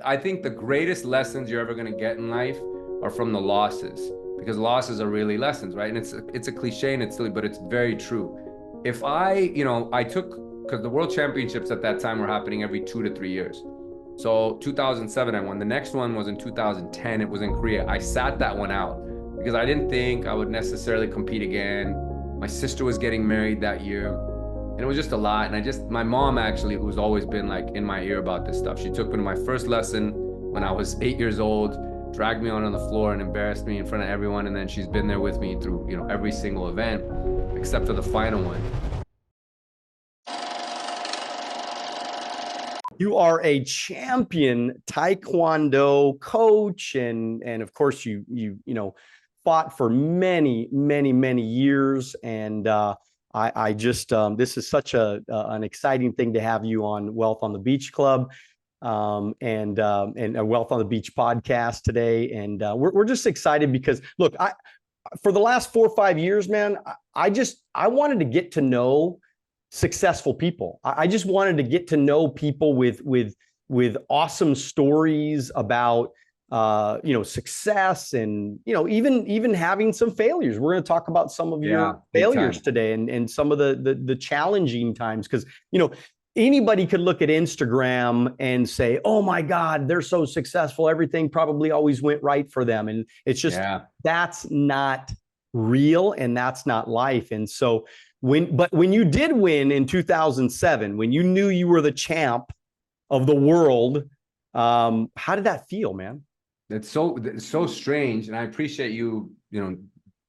I think the greatest lessons you're ever going to get in life are from the losses, because losses are really lessons, right? And it's a cliche and it's silly, but it's very true. If I took, because the world championships at that time were happening every 2 to 3 years. So 2007, I won. The next one was in 2010. It was in Korea. I sat that one out because I didn't think I would necessarily compete again. My sister was getting married that year. And it was just a lot. And my mom actually, who's always been like in my ear about this stuff, she took me to my first lesson when I was 8 years old, dragged me on the floor and embarrassed me in front of everyone. And then she's been there with me through, every single event, except for the final one. You are a champion Taekwondo coach, and of course you fought for many years. And I just this is such an exciting thing to have you on Wealth on the Beach Club, and a Wealth on the Beach podcast today. And we're just excited because look, for the last 4 or 5 years, man, I wanted to get to know successful people. I just wanted to get to know people with awesome stories about success, and even having some failures. We're going to talk about some of your failures today, and some of the challenging times, because anybody could look at Instagram and say, oh my God, they're so successful, everything probably always went right for them. And it's just that's not real, and that's not life. And so when you did win in 2007, when you knew you were the champ of the world, how did that feel, man? It's so strange. And I appreciate you,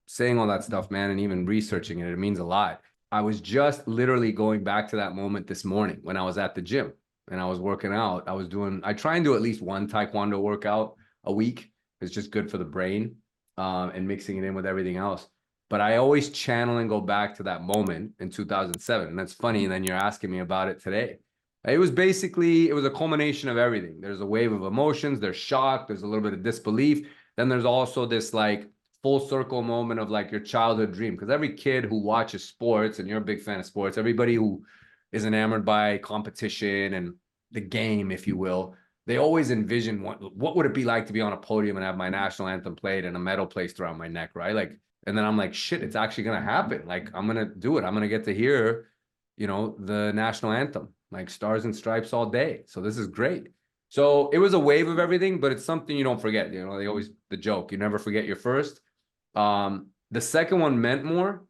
saying all that stuff, man, and even researching it. It means a lot. I was just literally going back to that moment this morning when I was at the gym and I was working out. I try and do at least one Taekwondo workout a week. It's just good for the brain, and mixing it in with everything else. But I always channel and go back to that moment in 2007. And that's funny. And then you're asking me about it today. It was a culmination of everything. There's a wave of emotions. There's shock. There's a little bit of disbelief. Then there's also this like full circle moment of like your childhood dream. Because every kid who watches sports, and you're a big fan of sports, everybody who is enamored by competition and the game, if you will, they always envision what would it be like to be on a podium and have my national anthem played and a medal placed around my neck, right? Like, and then I'm like, shit, it's actually going to happen. Like, I'm going to do it. I'm going to get to hear, the national anthem, like Stars and Stripes all day. So this is great. So it was a wave of everything, but it's something you don't forget. The joke, you never forget your first. The second one meant more,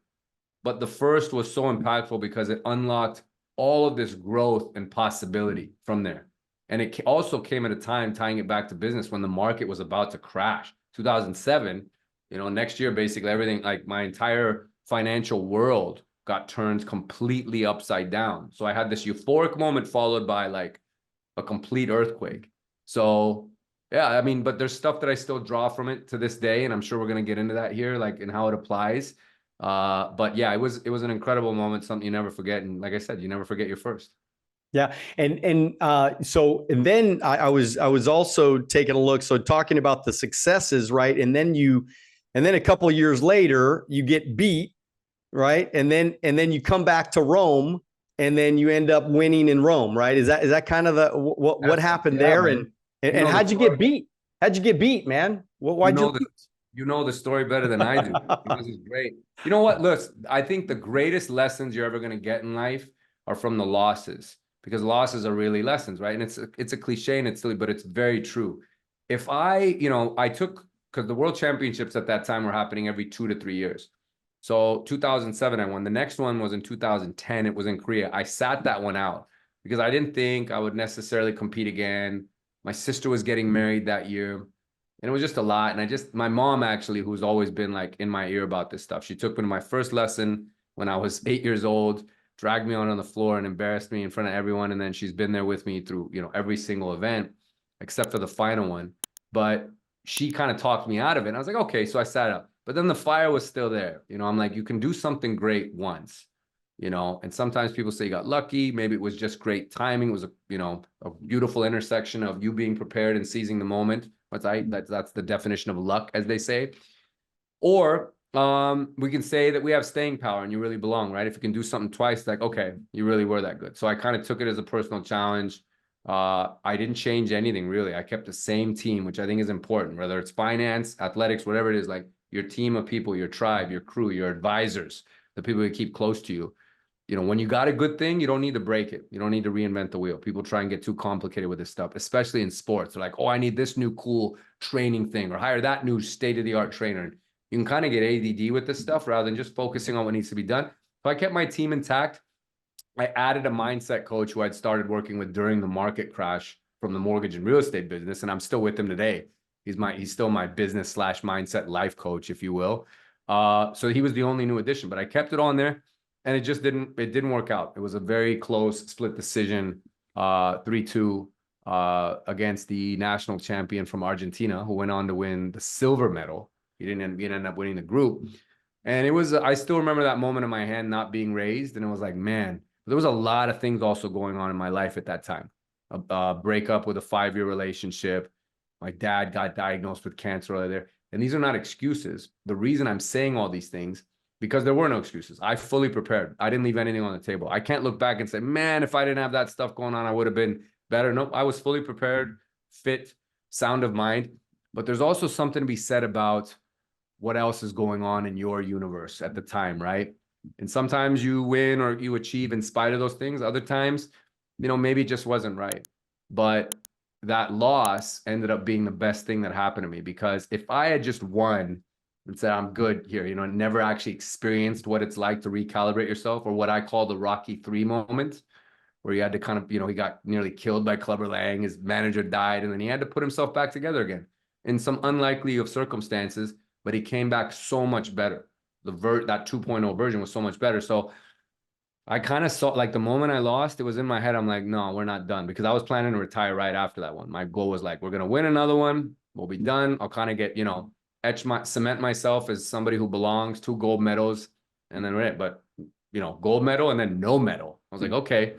but the first was so impactful because it unlocked all of this growth and possibility from there. And it also came at a time, tying it back to business, when the market was about to crash. 2007, next year, basically everything, like my entire financial world got turned completely upside down. So I had this euphoric moment followed by like a complete earthquake. So yeah, I mean, but there's stuff that I still draw from it to this day. And I'm sure we're going to get into that here, like, and how it applies. But yeah, it was an incredible moment, something you never forget. And like I said, you never forget your first. Yeah. And then I was also taking a look. So talking about the successes, right? And then a couple of years later, you get beat, right? And then you come back to Rome, and then you end up winning in Rome, right? Is that kind of what happened there? Man. And how'd you get beat? How'd you get beat, man? Why'd you lose? You know the story better than I do. This is great. You know what? Look, I think the greatest lessons you're ever going to get in life are from the losses, because losses are really lessons, right? And it's a cliche and it's silly, but it's very true. If I took, because the world championships at that time were happening every 2 to 3 years. So 2007, I won. The next one was in 2010. It was in Korea. I sat that one out because I didn't think I would necessarily compete again. My sister was getting married that year. And it was just a lot. And my mom actually, who's always been like in my ear about this stuff, she took me to my first lesson when I was 8 years old, dragged me on the floor and embarrassed me in front of everyone. And then she's been there with me through, every single event, except for the final one. But she kind of talked me out of it. And I was like, okay, so I sat up. But then the fire was still there. I'm like, you can do something great once, and sometimes people say you got lucky. Maybe it was just great timing. It was a beautiful intersection of you being prepared and seizing the moment. That's the definition of luck, as they say. Or we can say that we have staying power and you really belong, right? If you can do something twice, like, okay, you really were that good. So I kind of took it as a personal challenge. I didn't change anything really. I kept the same team, which I think is important, whether it's finance, athletics, whatever it is, like your team of people, your tribe, your crew, your advisors, the people who keep close to you. You know, when you got a good thing, you don't need to break it. You don't need to reinvent the wheel. People try and get too complicated with this stuff, especially in sports. They're like, oh, I need this new cool training thing, or hire that new state-of-the-art trainer. You can kind of get ADD with this stuff rather than just focusing on what needs to be done. So I kept my team intact. I added a mindset coach who I'd started working with during the market crash from the mortgage and real estate business, and I'm still with him today. He's still my business / mindset life coach, if you will. So he was the only new addition, but I kept it on there, and it didn't work out. It was a very close split decision, 3-2 against the national champion from Argentina, who went on to win the silver medal. He didn't end up winning the group. And it was, I still remember that moment in my hand not being raised. And it was like, man, there was a lot of things also going on in my life at that time. A breakup with a 5-year relationship. My dad got diagnosed with cancer over there. And these are not excuses. The reason I'm saying all these things, because there were no excuses. I fully prepared. I didn't leave anything on the table. I can't look back and say, man, if I didn't have that stuff going on, I would have been better. Nope, I was fully prepared, fit, sound of mind. But there's also something to be said about what else is going on in your universe at the time, right? And sometimes you win or you achieve in spite of those things. Other times, you know, maybe it just wasn't right. But that loss ended up being the best thing that happened to me, because if I had just won and said, I'm good here, you know, never actually experienced what it's like to recalibrate yourself, or what I call the Rocky 3 moment, where he had to kind of, you know, he got nearly killed by Clubber Lang, his manager died, and then he had to put himself back together again in some unlikely of circumstances, but he came back so much better. That 2.0 version was so much better. So I kind of saw, like, the moment I lost, it was in my head. I'm like, no, we're not done, because I was planning to retire right after that one. My goal was like, we're going to win another one. We'll be done. I'll kind of get, you know, cement myself as somebody who belongs, 2 gold medals, and then we're it. But, you know, gold medal and then no medal. I was like, okay,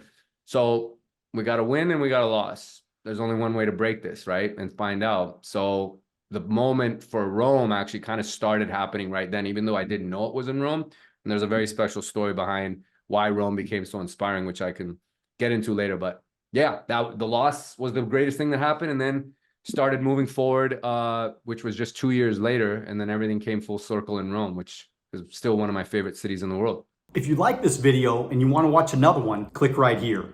so we got to win and we got to lose. There's only one way to break this, right? And find out. So the moment for Rome actually kind of started happening right then, even though I didn't know it was in Rome. And there's a very special story behind why Rome became so inspiring, which I can get into later. But yeah, the loss was the greatest thing that happened, and then started moving forward, which was just 2 years later. And then everything came full circle in Rome, which is still one of my favorite cities in the world. If you like this video and you want to watch another one, click right here.